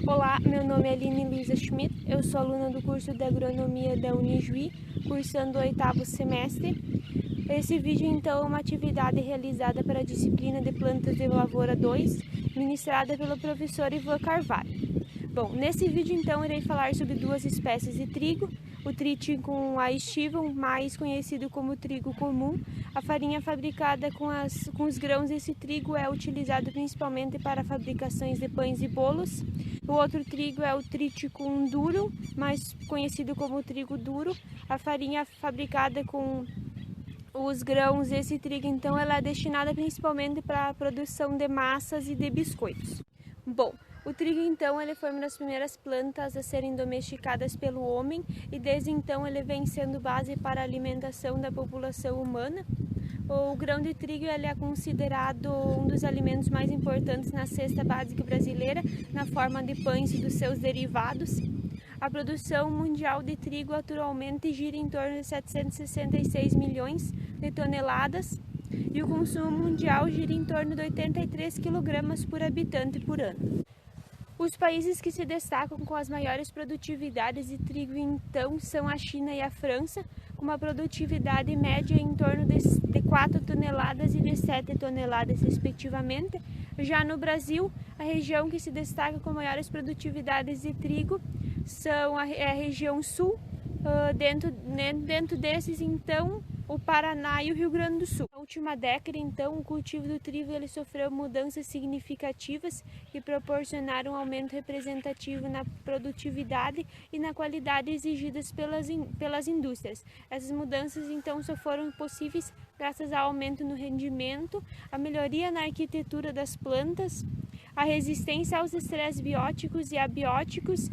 Olá, meu nome é Aline Luiza Schmidt, eu sou aluna do curso de Agronomia da Unijuí, cursando o 8º semestre. Esse vídeo então é uma atividade realizada para a disciplina de Plantas de Lavoura 2, ministrada pelo professor Ivan Carvalho. Bom, nesse vídeo então irei falar sobre duas espécies de trigo, o Triticum aestivum, mais conhecido como trigo comum. A farinha fabricada com os grãos desse trigo é utilizada principalmente para fabricações de pães e bolos. O outro trigo é o Triticum durum, mais conhecido como trigo duro. A farinha fabricada com os grãos desse trigo, então, ela é destinada principalmente para a produção de massas e de biscoitos. Bom, o trigo, então, ele foi uma das primeiras plantas a serem domesticadas pelo homem e desde então ele vem sendo base para a alimentação da população humana. O grão de trigo ele é considerado um dos alimentos mais importantes na cesta básica brasileira, na forma de pães e dos seus derivados. A produção mundial de trigo atualmente gira em torno de 766 milhões de toneladas e o consumo mundial gira em torno de 83 kg por habitante por ano. Os países que se destacam com as maiores produtividades de trigo então são a China e a França, com uma produtividade média em torno de 4 toneladas e de 7 toneladas respectivamente. Já no Brasil, a região que se destaca com maiores produtividades de trigo são a região sul, dentro desses então o Paraná e o Rio Grande do Sul. Na última década, então, o cultivo do trigo ele sofreu mudanças significativas que proporcionaram um aumento representativo na produtividade e na qualidade exigidas pelas indústrias. Essas mudanças, então, só foram possíveis graças ao aumento no rendimento, a melhoria na arquitetura das plantas, a resistência aos estresses bióticos e abióticos,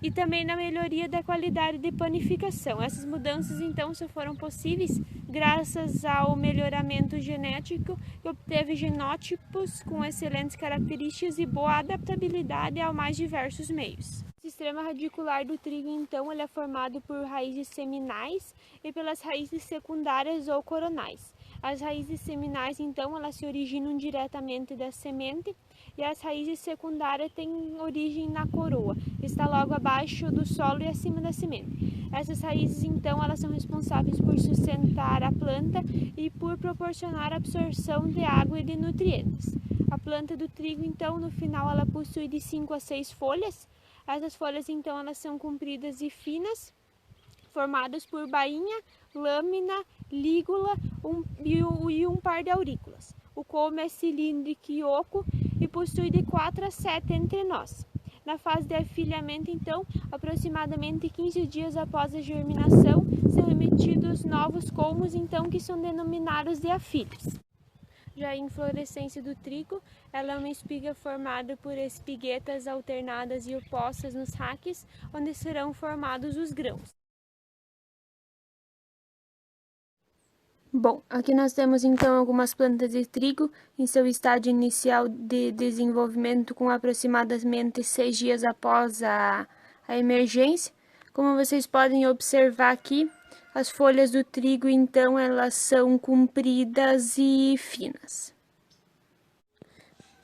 e também na melhoria da qualidade de panificação. Essas mudanças, então, só foram possíveis graças ao melhoramento genético, que obteve genótipos com excelentes características e boa adaptabilidade aos mais diversos meios. O sistema radicular do trigo, então, ele é formado por raízes seminais e pelas raízes secundárias ou coronais. As raízes seminais, então, elas se originam diretamente da semente e as raízes secundárias têm origem na coroa, está logo abaixo do solo e acima da semente. Essas raízes, então, elas são responsáveis por sustentar a planta e por proporcionar a absorção de água e de nutrientes. A planta do trigo, então, no final, ela possui de 5 a 6 folhas. Essas folhas, então, elas são compridas e finas, formadas por bainha, lâmina, lígula e um par de aurículas. O colme é cilíndrico e oco e possui de 4 a 7 entrenós. Na fase de afilhamento, então, aproximadamente 15 dias após a germinação, são emitidos novos colmos, então, que são denominados de afilhos. Já a inflorescência do trigo, ela é uma espiga formada por espiguetas alternadas e opostas nos raquis, onde serão formados os grãos. Bom, aqui nós temos então algumas plantas de trigo em seu estágio inicial de desenvolvimento com aproximadamente 6 dias após a emergência. Como vocês podem observar aqui, as folhas do trigo então elas são compridas e finas.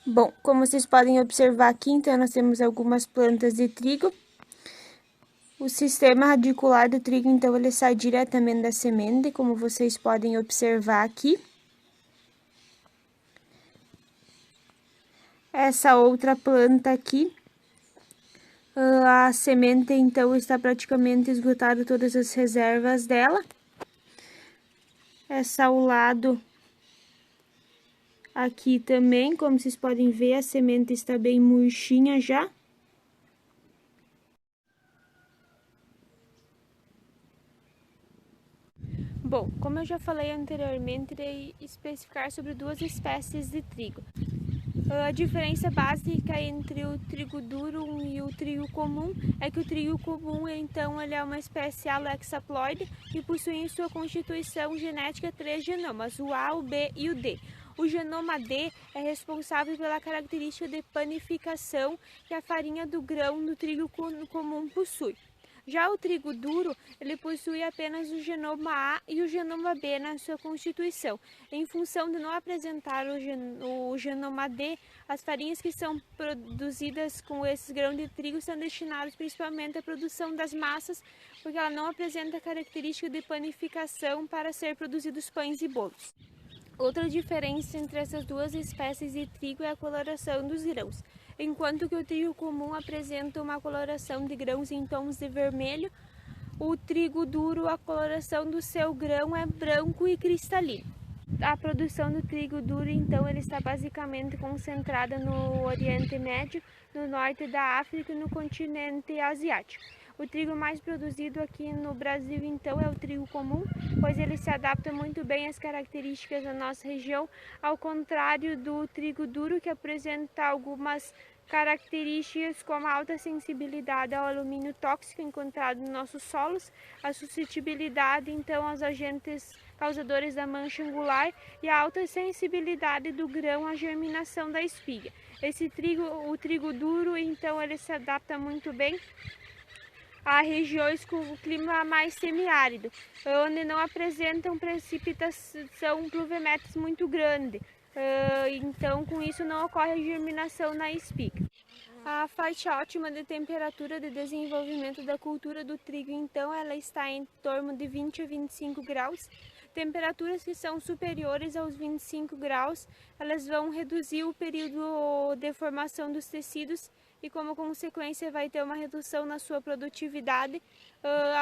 Bom, como vocês podem observar aqui, então nós temos algumas plantas de trigo. O sistema radicular do trigo, então, ele sai diretamente da semente, como vocês podem observar aqui. Essa outra planta aqui, a semente, então, está praticamente esgotada todas as reservas dela. Essa ao lado aqui também, como vocês podem ver, a semente está bem murchinha já. Bom, como eu já falei anteriormente, irei especificar sobre duas espécies de trigo. A diferença básica entre o trigo duro e o trigo comum é que o trigo comum, então, ele é uma espécie alexaploide que possui em sua constituição genética 3 genomas, o A, o B e o D. O genoma D é responsável pela característica de panificação que a farinha do grão do trigo comum possui. Já o trigo duro, ele possui apenas o genoma A e o genoma B na sua constituição. Em função de não apresentar o genoma D, as farinhas que são produzidas com esses grãos de trigo são destinadas principalmente à produção das massas, porque ela não apresenta característica de panificação para ser produzidos pães e bolos. Outra diferença entre essas duas espécies de trigo é a coloração dos grãos. Enquanto que o trigo comum apresenta uma coloração de grãos em tons de vermelho, o trigo duro, a coloração do seu grão é branco e cristalino. A produção do trigo duro, então, ele está basicamente concentrada no Oriente Médio, no norte da África e no continente asiático. O trigo mais produzido aqui no Brasil, então, é o trigo comum, pois ele se adapta muito bem às características da nossa região, ao contrário do trigo duro, que apresenta algumas características como a alta sensibilidade ao alumínio tóxico encontrado nos nossos solos, a suscetibilidade, então, aos agentes causadores da mancha angular e a alta sensibilidade do grão à germinação da espiga. O trigo duro, então, ele se adapta muito bem a regiões com o clima mais semiárido, onde não apresentam precipitação pluviométrica muito grande. Então, com isso, não ocorre a germinação na espiga. A faixa ótima de temperatura de desenvolvimento da cultura do trigo, então, ela está em torno de 20 a 25 graus. Temperaturas que são superiores aos 25 graus, elas vão reduzir o período de formação dos tecidos e, como consequência, vai ter uma redução na sua produtividade.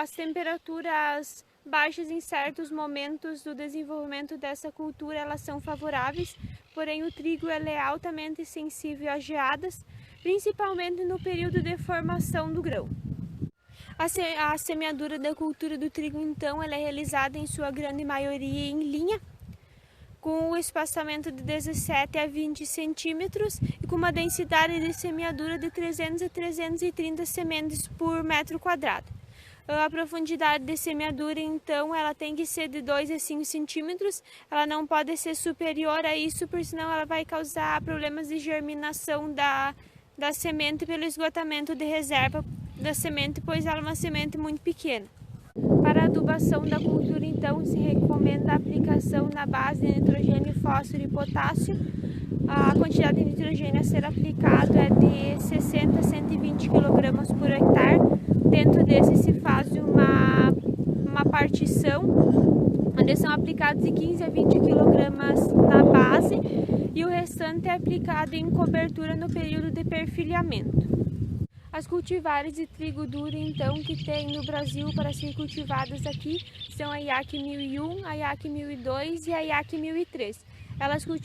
As temperaturas baixas em certos momentos do desenvolvimento dessa cultura, elas são favoráveis, porém o trigo ele é altamente sensível a geadas, principalmente no período de formação do grão. A semeadura da cultura do trigo, então, ela é realizada em sua grande maioria em linha, com o espaçamento de 17 a 20 centímetros e com uma densidade de semeadura de 300 a 330 sementes por metro quadrado. A profundidade de semeadura, então, ela tem que ser de 2 a 5 centímetros, ela não pode ser superior a isso, porque senão ela vai causar problemas de germinação da semente pelo esgotamento de reserva da semente, pois ela é uma semente muito pequena. Para a adubação da cultura, então, se recomenda a aplicação na base de nitrogênio, fósforo e potássio. A quantidade de nitrogênio a ser aplicado é de 60 a 120 kg por hectare. Dentro desse se faz uma partição, onde são aplicados de 15 a 20 kg na base e o restante é aplicado em cobertura no período de perfilhamento. As cultivares de trigo duro, então, que tem no Brasil para ser cultivadas aqui são a IAC 1001, a IAC 1002 e a IAC 1003.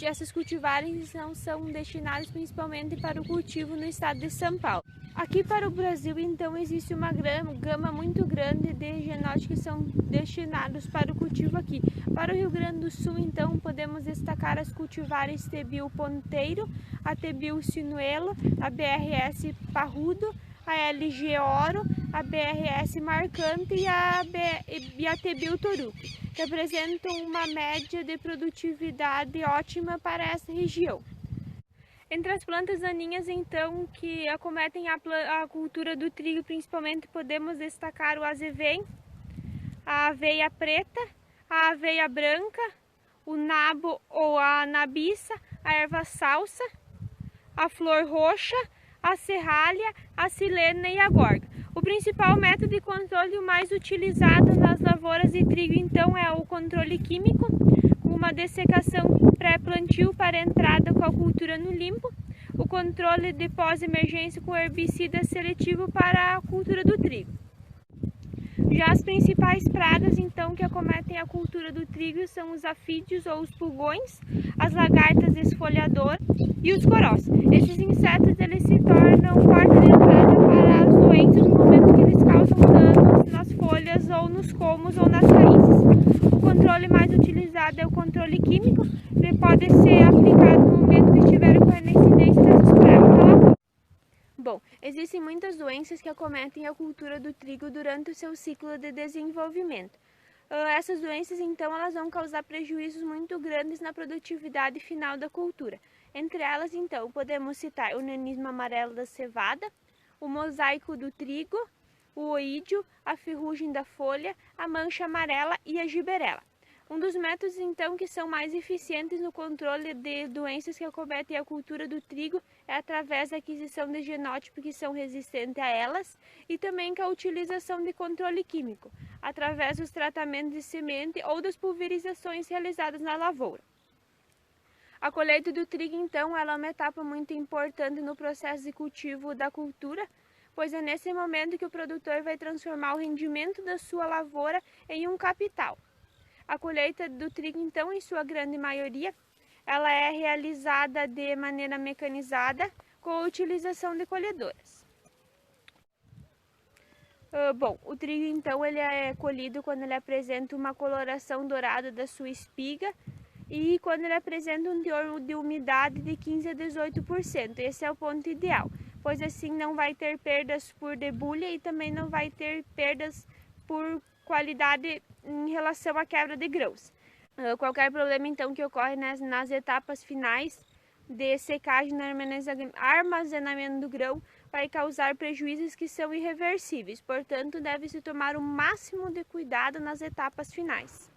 Essas cultivares não são destinadas principalmente para o cultivo no estado de São Paulo. Aqui para o Brasil, então, existe uma gama muito grande de genótipos que são destinados para o cultivo aqui. Para o Rio Grande do Sul, então, podemos destacar as cultivares Tebil Ponteiro, a Tebil Sinuelo, a BRS Parrudo, a LG Oro, a BRS Marcante e a Tebil Toruque, que apresentam uma média de produtividade ótima para essa região. Entre as plantas daninhas, então, que acometem a cultura do trigo, principalmente, podemos destacar o azevém, a aveia preta, a aveia branca, o nabo ou a nabiça, a erva salsa, a flor roxa, a serralha, a silena e a gorga. O principal método de controle o mais utilizado nas lavouras de trigo, então, é o controle químico, uma dessecação pré-plantio para entrada com a cultura no limpo, o controle de pós-emergência com herbicida seletivo para a cultura do trigo. Já as principais pragas, então, que acometem a cultura do trigo são os afídeos ou os pulgões, as lagartas esfoliadoras e os corós. Esses insetos eles se tornam porta de entrada para as doenças no momento que eles causam danos nas folhas ou nos colmos ou nas raízes. O controle mais utilizado é o controle químico, ele pode ser aplicado no momento que estiver ocorrendo a incidência dessas pragas na lavoura. Bom, existem muitas doenças que acometem a cultura do trigo durante o seu ciclo de desenvolvimento. Essas doenças, então, elas vão causar prejuízos muito grandes na produtividade final da cultura. Entre elas, então, podemos citar o nanismo amarelo da cevada, o mosaico do trigo, o oídio, a ferrugem da folha, a mancha amarela e a giberela. Um dos métodos, então, que são mais eficientes no controle de doenças que acometem a cultura do trigo é através da aquisição de genótipos que são resistentes a elas e também com a utilização de controle químico, através dos tratamentos de semente ou das pulverizações realizadas na lavoura. A colheita do trigo, então, ela é uma etapa muito importante no processo de cultivo da cultura, pois é nesse momento que o produtor vai transformar o rendimento da sua lavoura em um capital. A colheita do trigo, então, em sua grande maioria, ela é realizada de maneira mecanizada com a utilização de colhedoras. Bom, o trigo, então, ele é colhido quando ele apresenta uma coloração dourada da sua espiga e quando ele apresenta um teor de umidade de 15 a 18%. Esse é o ponto ideal, pois assim não vai ter perdas por debulha e também não vai ter perdas por qualidade em relação à quebra de grãos. Qualquer problema, então, que ocorre nas etapas finais de secagem e armazenamento do grão vai causar prejuízos que são irreversíveis, portanto, deve-se tomar o máximo de cuidado nas etapas finais.